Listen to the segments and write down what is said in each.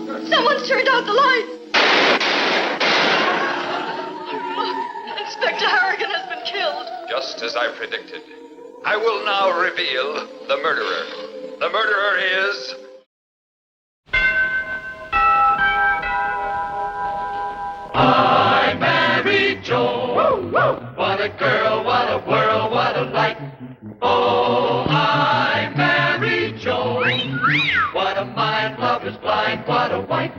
Someone's turned out the light. Look, Inspector Harrigan has been killed. Just as I predicted. I will now reveal the murderer. The murderer is... I married Joan. Woo, woo. What a girl, what a world, what a light. Oh, I married Joan. What a mind, love is blind, what a wife.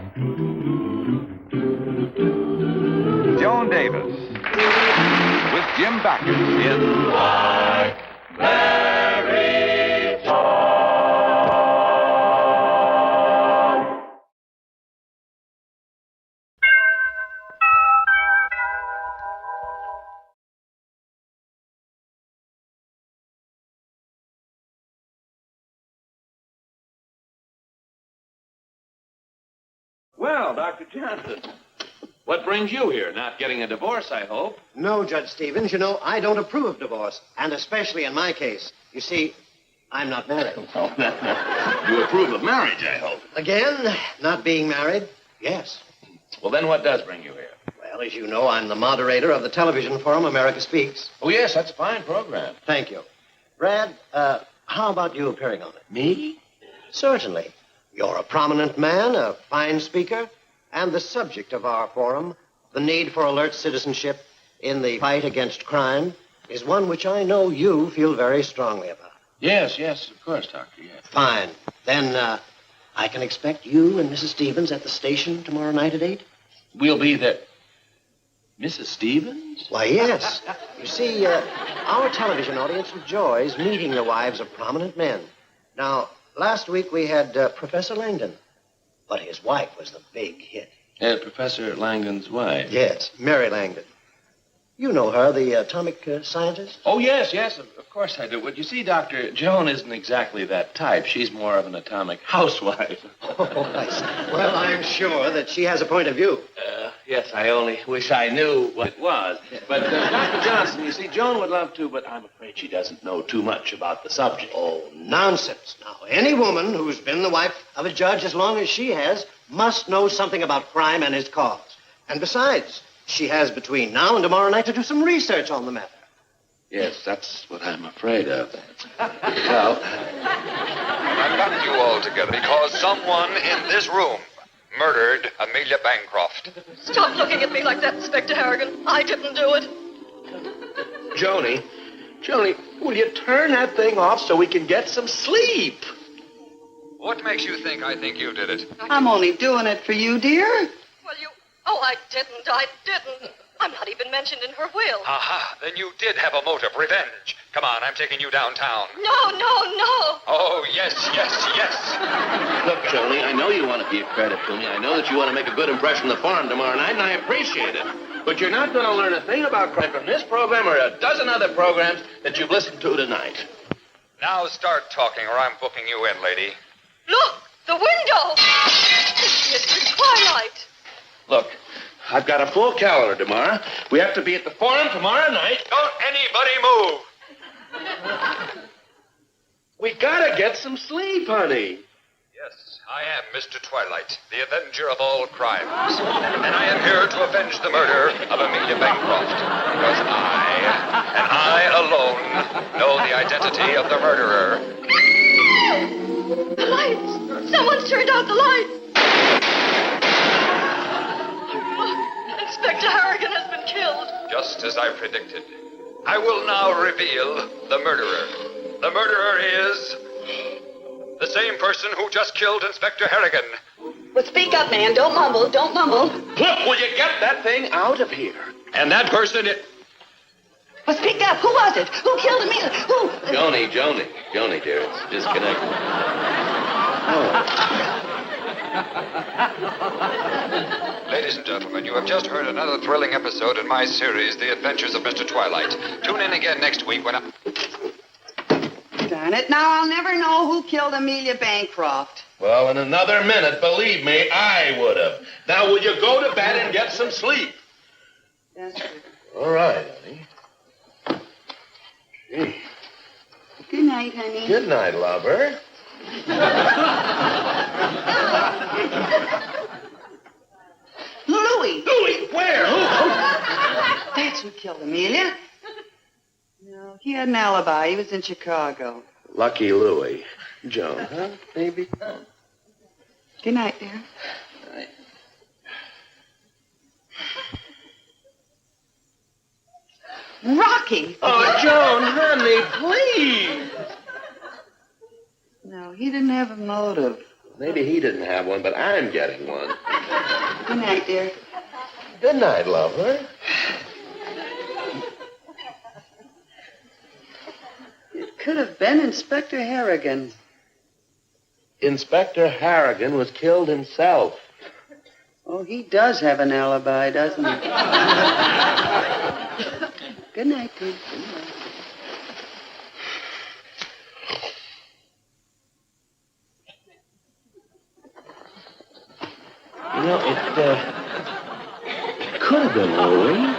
Joan Davis with Jim Backus in I married Joan. Well, Dr. Johnson, what brings you here? Not getting a divorce, I hope. No, Judge Stevens. You know, I don't approve of divorce, and especially in my case. You see, I'm not married. Oh, no. You approve of marriage, I hope. Again, not being married? Yes. Well, then what does bring you here? Well, as you know, I'm the moderator of the television forum America Speaks. Oh, yes, that's a fine program. Thank you. Brad, how about you appearing on it? Me? Certainly. You're a prominent man, a fine speaker, and the subject of our forum, the need for alert citizenship in the fight against crime, is one which I know you feel very strongly about. Yes, of course, Doctor, yes. Fine. Then, I can expect you and Mrs. Stevens at the station tomorrow night at 8? We'll be there. Mrs. Stevens? Why, yes. You see, our television audience enjoys meeting the wives of prominent men. Now, last week we had Professor Langdon, but his wife was the big hit. Professor Langdon's wife? Yes, Mary Langdon. You know her, the atomic scientist? Oh, yes, of course I do. But you see, Doctor, Joan isn't exactly that type. She's more of an atomic housewife. Oh, I see. Well, I'm sure that she has a point of view. Yes, I only wish I knew what it was. But, Dr. Johnson, you see, Joan would love to, but I'm afraid she doesn't know too much about the subject. Oh, nonsense. Now, any woman who's been the wife of a judge as long as she has must know something about crime and its cause. And besides, she has between now and tomorrow night to do some research on the matter. Yes, that's what I'm afraid of. Well, I've gotten you all together because someone in this room murdered Amelia Bancroft. Stop looking at me like that, Inspector Harrigan. I didn't do it. Joni, will you turn that thing off so we can get some sleep? What makes you think I think you did it? I'm only doing it for you, dear. Well, Oh, I didn't. I'm not even mentioned in her will. Aha, then you did have a motive, revenge. Come on, I'm taking you downtown. No. Oh, yes. Look, Joni, I know you want to be a credit to me. I know that you want to make a good impression on the farm tomorrow night, and I appreciate it. But you're not going to learn a thing about crime from this program or a dozen other programs that you've listened to tonight. Now start talking, or I'm booking you in, lady. Look, the window. It's Mr. Twilight. Look, I've got a full calendar tomorrow. We have to be at the forum tomorrow night. Don't anybody move. We gotta get some sleep, honey. Yes, I am Mr. Twilight, the avenger of all crimes. And I am here to avenge the murder of Amelia Bancroft. Because I alone, know the identity of the murderer. The lights. Someone's turned out the lights. Inspector Harrigan has been killed. Just as I predicted. I will now reveal the murderer. The murderer is the same person who just killed Inspector Harrigan. Well, speak up, man. Don't mumble. Look, will you get that thing out of here? And that person is... Well, speak up. Who was it? Who killed Amelia? Who? Joni, dear. It's disconnected. Oh. Ladies and gentlemen, you have just heard another thrilling episode in my series, The Adventures of Mr. Twilight. Tune in again next week when Darn it. Now I'll never know who killed Amelia Bancroft. Well, in another minute, believe me, I would have. Now, will you go to bed and get some sleep? Yes, sir. All right, honey. Gee. Good night, honey. Good night, lover. who killed Amelia. No, he had an alibi. He was in Chicago. Lucky Louie. Joan, huh, baby? Good night, dear. Night. Rocky! Oh, Joan, honey, please. No, he didn't have a motive. Maybe he didn't have one, but I'm getting one. Good night, dear. Good night, lover. It could have been Inspector Harrigan. Inspector Harrigan was killed himself. Oh, he does have an alibi, doesn't he? Good night, dear. Good night. You know, it could have been Louie.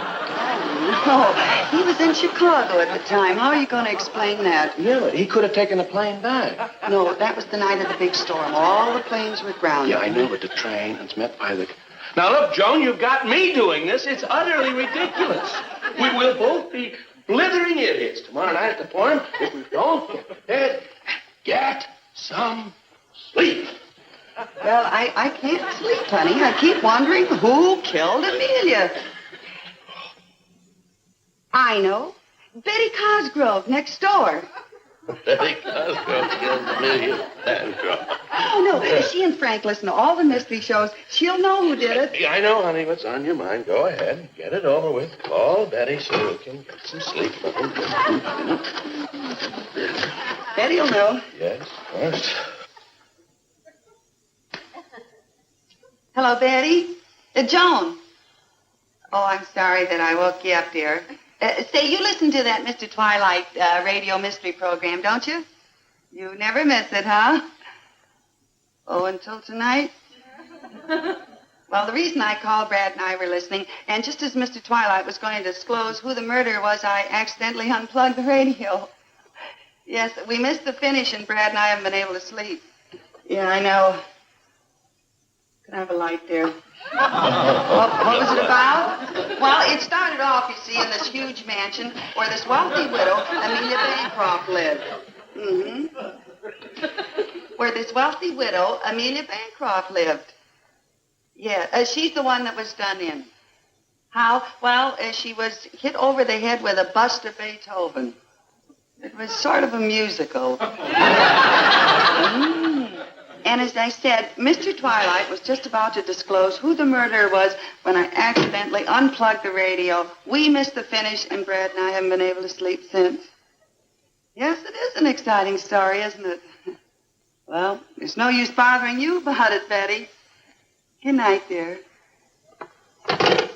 No, he was in Chicago at the time. How are you going to explain that? Yeah, but he could have taken a plane back. No, that was the night of the big storm. All the planes were grounded. Yeah, I know, but the train is met by the... Now, look, Joan, you've got me doing this. It's utterly ridiculous. We will both be blithering idiots tomorrow night at the forum if we don't get to bed. Get some sleep. Well, I can't sleep, honey. I keep wondering who killed Amelia. I know. Betty Cosgrove, next door. Betty Cosgrove killed Amelia Bancroft. Oh, no. She and Frank listen to all the mystery shows. She'll know who did it. Yeah, I know, honey. What's on your mind? Go ahead. Get it over with. Call Betty so we can get some sleep. Betty'll know. Yes, of course. Hello, Betty. Joan. Oh, I'm sorry that I woke you up, dear. Say, you listen to that Mr. Twilight radio mystery program, don't you? You never miss it, huh? Oh, until tonight? Well, the reason I called, Brad and I were listening, and just as Mr. Twilight was going to disclose who the murderer was, I accidentally unplugged the radio. Yes, we missed the finish, and Brad and I haven't been able to sleep. Yeah, I know. Can I have a light there? What was it about? Well, it started off, you see, in this huge mansion where this wealthy widow, Amelia Bancroft, lived. Mm-hmm. Where this wealthy widow, Amelia Bancroft, lived. Yeah, she's the one that was done in. How? Well, she was hit over the head with a bust of Beethoven. It was sort of a musical. And as I said, Mr. Twilight was just about to disclose who the murderer was when I accidentally unplugged the radio. We missed the finish, and Brad and I haven't been able to sleep since. Yes, it is an exciting story, isn't it? Well, there's no use bothering you about it, Betty. Good night, dear. Oh.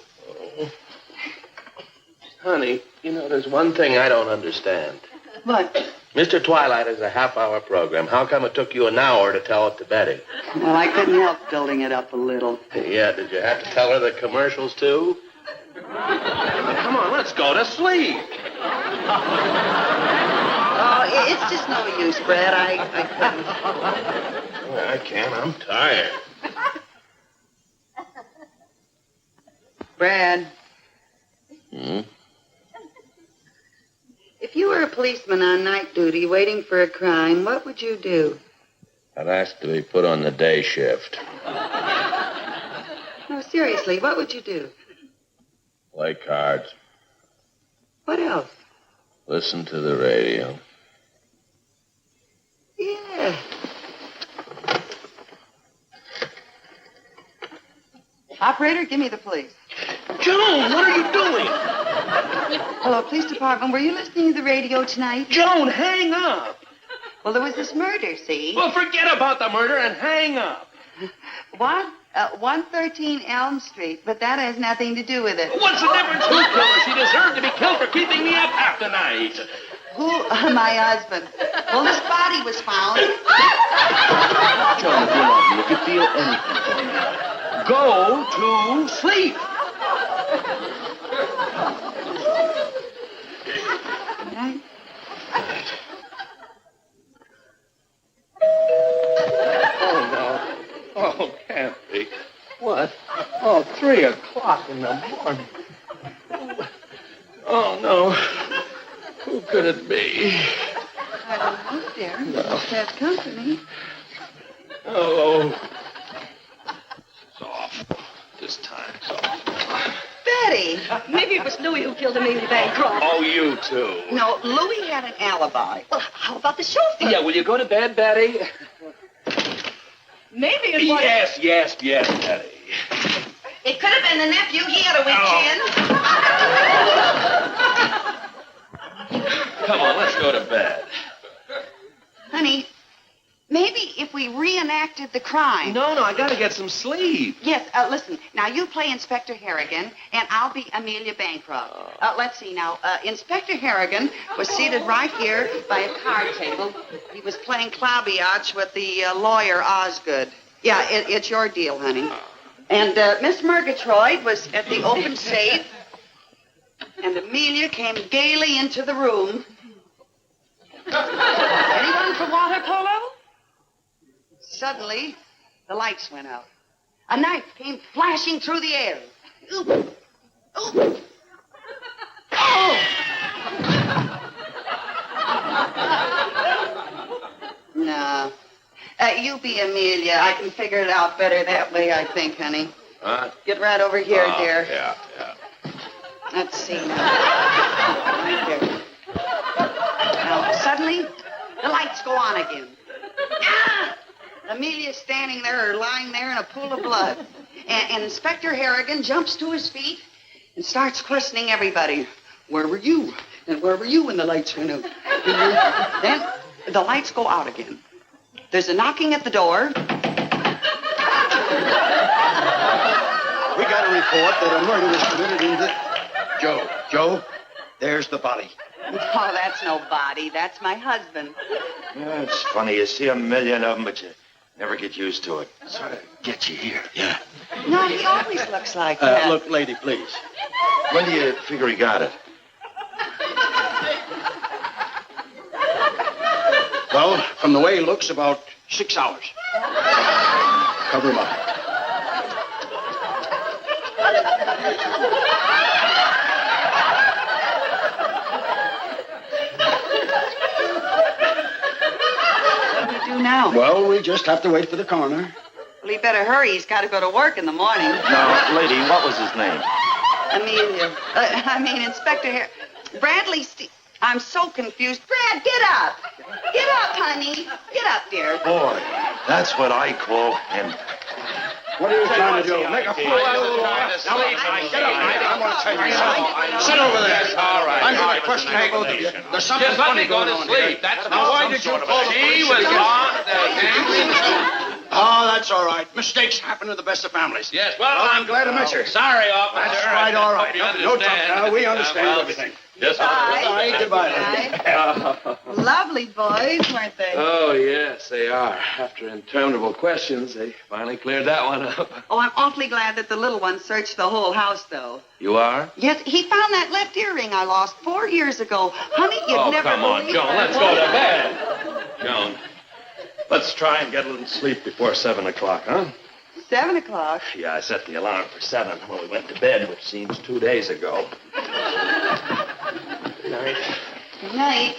Honey, you know, there's one thing I don't understand. What? Mr. Twilight is a half-hour program. How come it took you an hour to tell it to Betty? Well, I couldn't help building it up a little. Yeah, did you have to tell her the commercials, too? Come on, let's go to sleep. Oh, it's just no use, Brad. I couldn't. Oh, I can't. I'm tired. Brad. Hmm? If you were a policeman on night duty waiting for a crime, what would you do? I'd ask to be put on the day shift. No, seriously, what would you do? Play cards. What else? Listen to the radio. Yeah. Operator, give me the police. Joan, what are you doing? Hello, police department. Were you listening to the radio tonight? Joan, hang up. Well, there was this murder, see? Well, forget about the murder and hang up. 113 Elm Street, but that has nothing to do with it. What's the difference? Who killed her? She deserved to be killed for keeping me up half the night. Who? My husband. Well, this body was found. Joan, if you love me, if you feel anything for me, go to sleep. Good night. Oh, no. Oh, can't be. What? Oh, 3 o'clock in the morning. Oh, no. Who could it be? I don't know, dear. Must have company. Oh. Soft. This time, soft. Betty. Maybe it was Louis who killed Amelia Bancroft. Oh, you too. No, Louis had an alibi. Well, how about the chauffeur? Yeah, will you go to bed, Betty? Maybe it was... Yes, Betty. It could have been the nephew. He had a weak chin. Come on, let's go to bed. Honey, maybe if we reenacted the crime. No, I gotta get some sleep. Yes, listen. Now, you play Inspector Harrigan, and I'll be Amelia Bancroft. Let's see now. Inspector Harrigan was seated right here by a card table. He was playing claviage with the lawyer Osgood. Yeah, it's your deal, honey. And Miss Murgatroyd was at the open safe, and Amelia came gaily into the room. Anyone for water polo? Suddenly, the lights went out. A knife came flashing through the air. Oop! Oop! Oh! No. You be Amelia. I can figure it out better that way, I think, honey. Huh? Get right over here, dear. Yeah. Let's see now. Right there. Now, suddenly, the lights go on again. Ah! Amelia's standing there or lying there in a pool of blood. And Inspector Harrigan jumps to his feet and starts questioning everybody. Where were you? And where were you when the lights went out? Then the lights go out again. There's a knocking at the door. We got a report that a murder was committed in the... Joe, there's the body. Oh, that's no body. That's my husband. Yeah, it's funny. You see a million of them, but you never get used to it. Sort of gets you here. Yeah. No, he always looks like that. Look, lady, please. When do you figure he got it? Well, from the way he looks, about 6 hours. Cover him up. What do we do now? Well, we just have to wait for the coroner. Well, he better hurry. He's got to go to work in the morning. Now, lady, what was his name? Amelia. Inspector Bradley I'm so confused. Brad, get up. Get up, honey. Get up, dear. Boy, that's what I call him. What are you trying to do? Make a fool out of the law? Get up, I'm going to tell you something. Sit over there. All right. I'm going to question you both of you. There's something Just let funny me go going to on sleep. here. That's Now, why did you call the She police? was on the... Oh, that's all right. Mistakes happen to the best of families. Yes, well, I'm glad to meet you. Sorry, officer. That's right, all right. I hope you No trouble. understand. We understand Well, everything. Yes, Bye. Goodbye. Lovely boys, weren't they? Oh, yes, they are. After interminable questions, they finally cleared that one up. Oh, I'm awfully glad that the little one searched the whole house, though. You are? Yes, he found that left earring I lost 4 years ago. Honey, you'd never come on, believe Joan. that. Let's go to bed. Joan, let's try and get a little sleep before 7 o'clock, huh? 7 o'clock. Yeah, I set the alarm for 7 when we went to bed, which seems 2 days ago. Good night. Good night.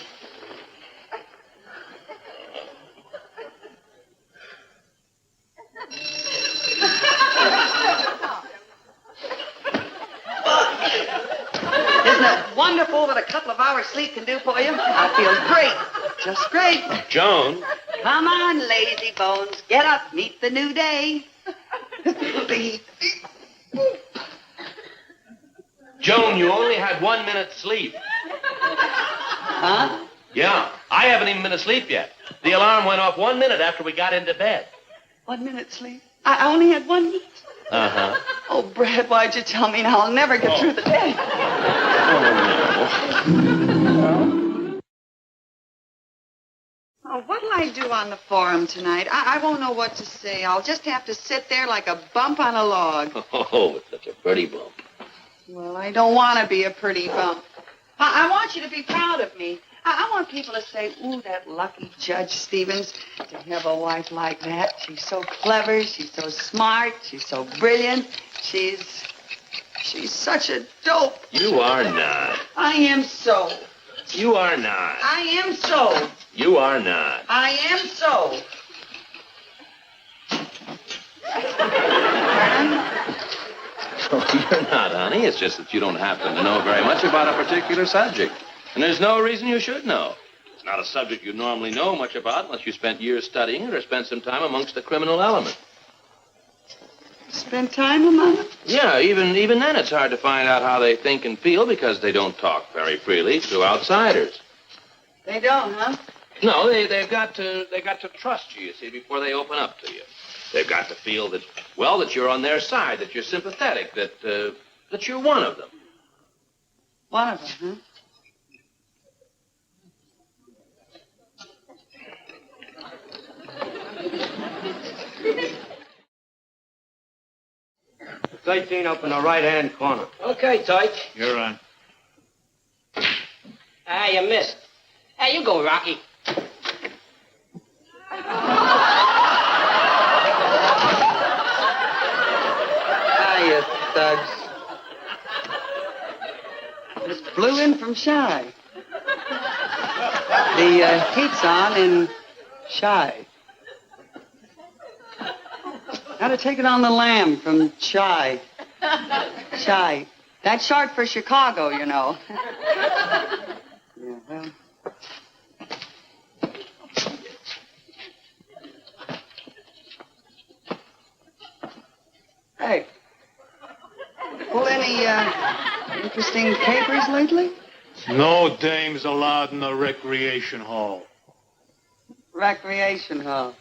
Isn't it wonderful what a couple of hours sleep can do for you? I feel great. Just great. Joan? Come on, lazy bones. Get up. Meet the new day. Joan, you only had 1 minute's sleep. Huh? Yeah, I haven't even been asleep yet. The alarm went off 1 minute after we got into bed. 1 minute sleep? I only had 1 minute? Uh-huh. Oh, Brad, why'd you tell me now? I'll never get through the day. Oh, what'll I do on the forum tonight? I won't know what to say. I'll just have to sit there like a bump on a log. Oh, it's such a pretty bump. Well, I don't want to be a pretty bump. I want you to be proud of me. I want people to say, ooh, that lucky Judge Steffens to have a wife like that. She's so clever. She's so smart. She's so brilliant. She's... She's such a dope. You are not. I am so. You are not. I am so. You are not. I am so. Oh, you're not, honey. It's just that you don't happen to know very much about a particular subject. And there's no reason you should know. It's not a subject you normally know much about unless you spent years studying it or spent some time amongst the criminal element. Spend time among them? Yeah, even then it's hard to find out how they think and feel because they don't talk very freely to outsiders. They don't, huh? No, they've got to trust you see, before they open up to you. They've got to feel that, well, that you're on their side, that you're sympathetic, that you're one of them. One of them, huh? It's 18 up in the right-hand corner. Okay, Tyke. You're on. Ah, you missed. Hey, you go, Rocky. You thugs. Just blew in from Shy. The heat's on in Shy. How to take it on the lam from Shy. Shy. That's short for Chicago, you know. Yeah, well. Hey. Pull any interesting capers lately? No dames allowed in the recreation hall. Recreation hall.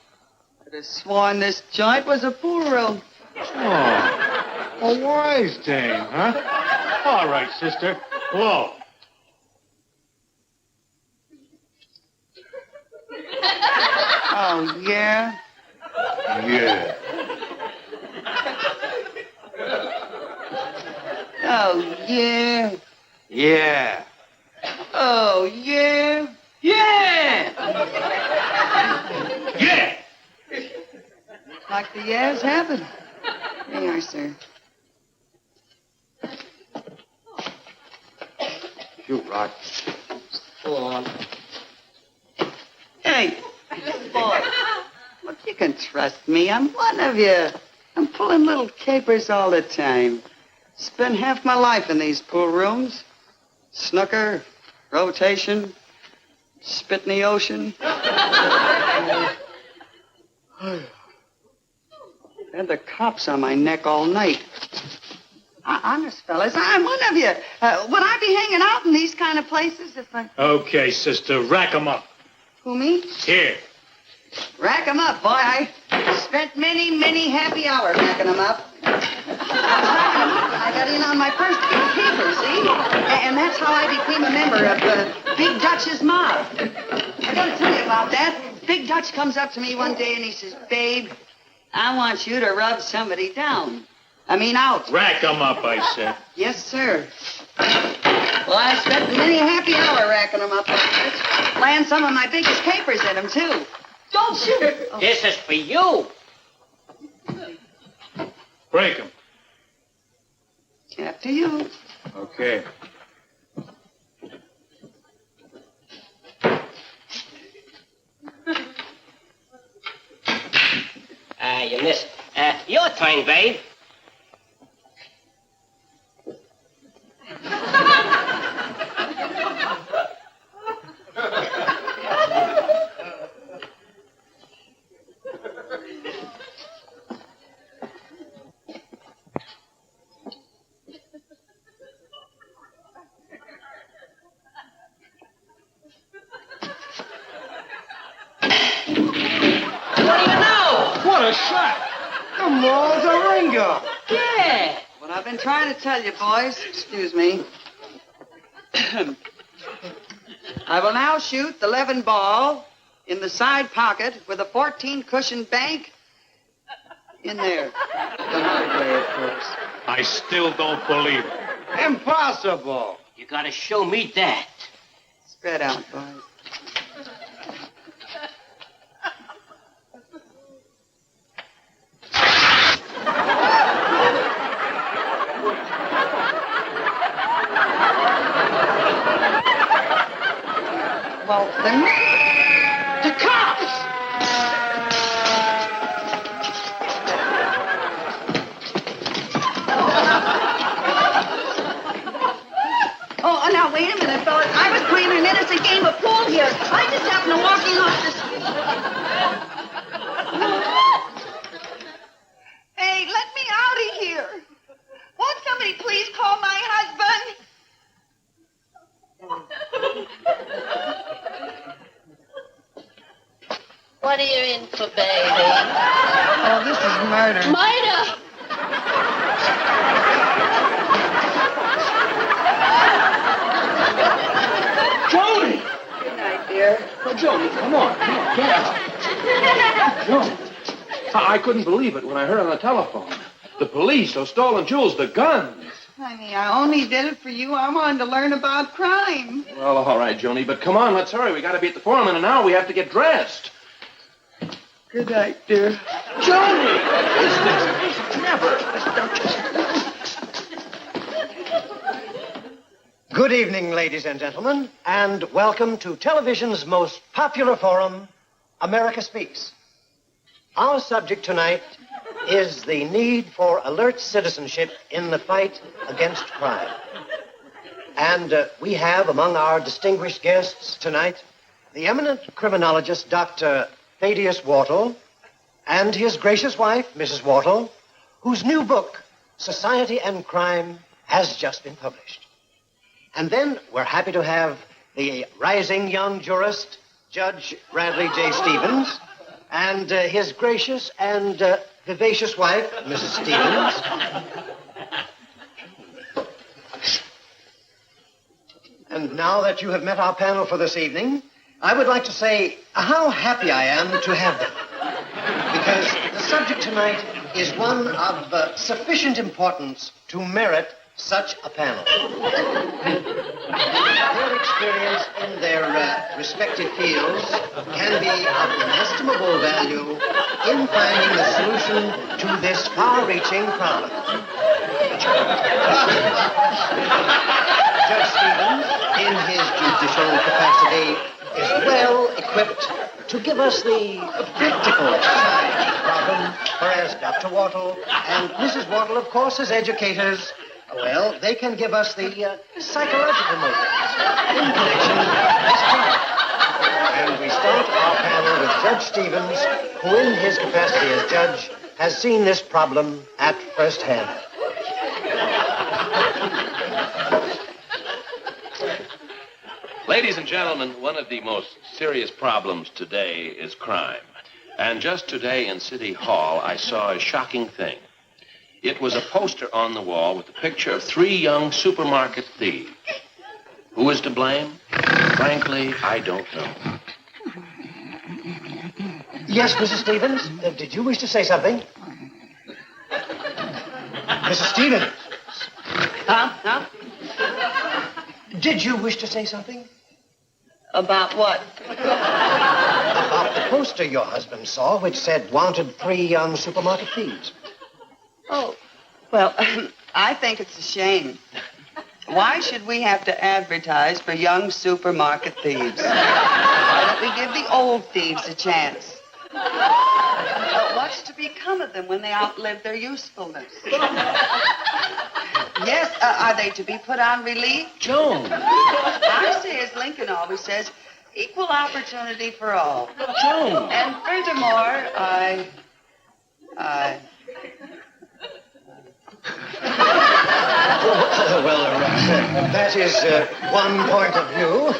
I'd have sworn this joint was a pool room. Oh, a wise dame, huh? All right, sister. Blow. Oh, yeah? Yeah. Oh, yeah? Yeah. Oh, yeah? Yeah! Yeah! Like the yeahs happen. Here you are, sir. Shoot, Rock. Go on. Hey, boy. Look, you can trust me. I'm one of you. I'm pulling little capers all the time. Spent half my life in these pool rooms. Snooker, rotation, spit in the ocean. Had the cops on my neck all night. Honest, fellas, I'm one of you. Would I be hanging out in these kind of places if I... Okay, sister, rack 'em up. Who, me? Here. Rack 'em up, boy. I spent many happy hours racking 'em up. I got in on my first big caper, see? And that's how I became a member of Big Dutch's mob. I gotta tell you about that. Big Dutch comes up to me one day and he says, Babe, I want you to rub somebody down. I mean out. Rack 'em up, I said. Yes, sir. Well, I spent many happy hour racking 'em up like this. Land some of my biggest capers in 'em, too. Don't shoot. Oh. This is for you. Break 'em. After you. Okay. Ah, you missed. Your turn, babe. What a shot! The mall's a ringer. Yeah. What I've been trying to tell you, boys, excuse me. I will now shoot the 11 ball in the side pocket with a 14 cushion bank in there. The hard way, of course. I still don't believe it. Impossible. You gotta show me that. Spread out, boys. husband. The cops! Oh, now wait a minute, fellas. I was playing an innocent game of pool here. I just happened to walk in off the street. Hey, let me out of here. Won't somebody please call my husband? What are you in for, baby? Oh, this is murder. Murder! Joni! Good night, dear. Oh, Joni, come on, get out. Joni, I couldn't believe it when I heard on the telephone. The police, those stolen jewels, the guns. Honey, I only did it for you. I wanted to learn about crime. Well, all right, Joni, but come on, let's hurry. We got to be at the forum in an hour. We have to get dressed. Good night, dear. Joni! What is this? Never. Good evening, ladies and gentlemen, and welcome to television's most popular forum, America Speaks. Our subject tonight is the need for alert citizenship in the fight against crime. And we have among our distinguished guests tonight the eminent criminologist, Dr. Thaddeus Wortel, and his gracious wife, Mrs. Wortel, whose new book, Society and Crime, has just been published. And then we're happy to have the rising young jurist, Judge Bradley J. Stevens, and his gracious and vivacious wife, Mrs. Stevens. And now that you have met our panel for this evening, I would like to say how happy I am to have them. Because the subject tonight is one of sufficient importance to merit such a panel. Their experience in their respective fields can be of inestimable value in finding the solution to this far-reaching problem. Judge Stevens, in his judicial capacity, is well equipped to give us the practical side of the problem, whereas Dr. Wortel and Mrs. Wortel, of course, as educators, well, they can give us the psychological motives in connection with this crime. And we start our panel with Judge Stevens, who in his capacity as judge has seen this problem at first hand. Ladies and gentlemen, one of the most serious problems today is crime. And just today in City Hall, I saw a shocking thing. It was a poster on the wall with a picture of 3 young supermarket thieves. Who is to blame? Frankly, I don't know. Yes, Mrs. Stevens, did you wish to say something? Mrs. Stevens. Huh? Did you wish to say something? About what? About the poster your husband saw, which said, wanted 3 young supermarket thieves. Oh, well, I think it's a shame. Why should we have to advertise for young supermarket thieves? Why don't we give the old thieves a chance? But what's to become of them when they outlive their usefulness? Yes, are they to be put on relief? Joan! I say, as Lincoln always says, equal opportunity for all. Joan! And furthermore, That is one point of view.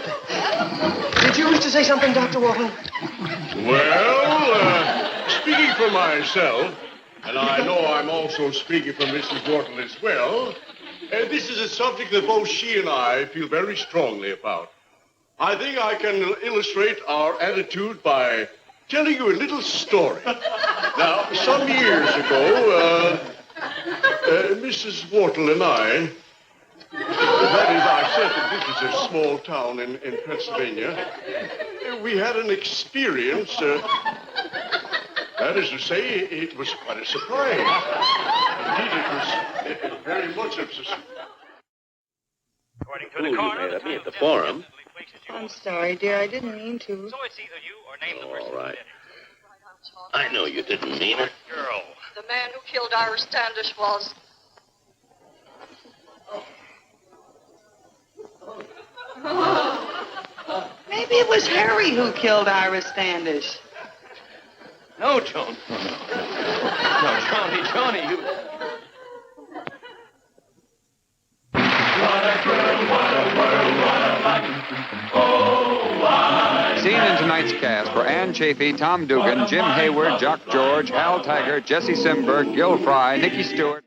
Did you wish to say something, Dr. Wortel? Well, speaking for myself, and I know I'm also speaking for Mrs. Wortel as well, this is a subject that both she and I feel very strongly about. I think I can illustrate our attitude by telling you a little story. Now, some years ago, Mrs. Wortel and I, that is, I said that this is a small town in Pennsylvania, we had an experience, that is to say, it was quite a surprise. Indeed, it was very much of a surprise. According to the coroner, at the forum. I'm sorry, dear. I didn't mean to. So it's either you or name the person All right. who did it. I know you didn't mean it. Girl. The man who killed Ira Standish was... Maybe it was Harry who killed Ira Standish. No, Joan. No, Johnny, you... What a girl, what a world, what a life. Oh, I Seen in tonight's cast were Ann Chafee, Tom Dugan, Jim Hayward, Jock George, Hal Taggart, Jesse Simberg, Gil Fry, Nicky Stewart.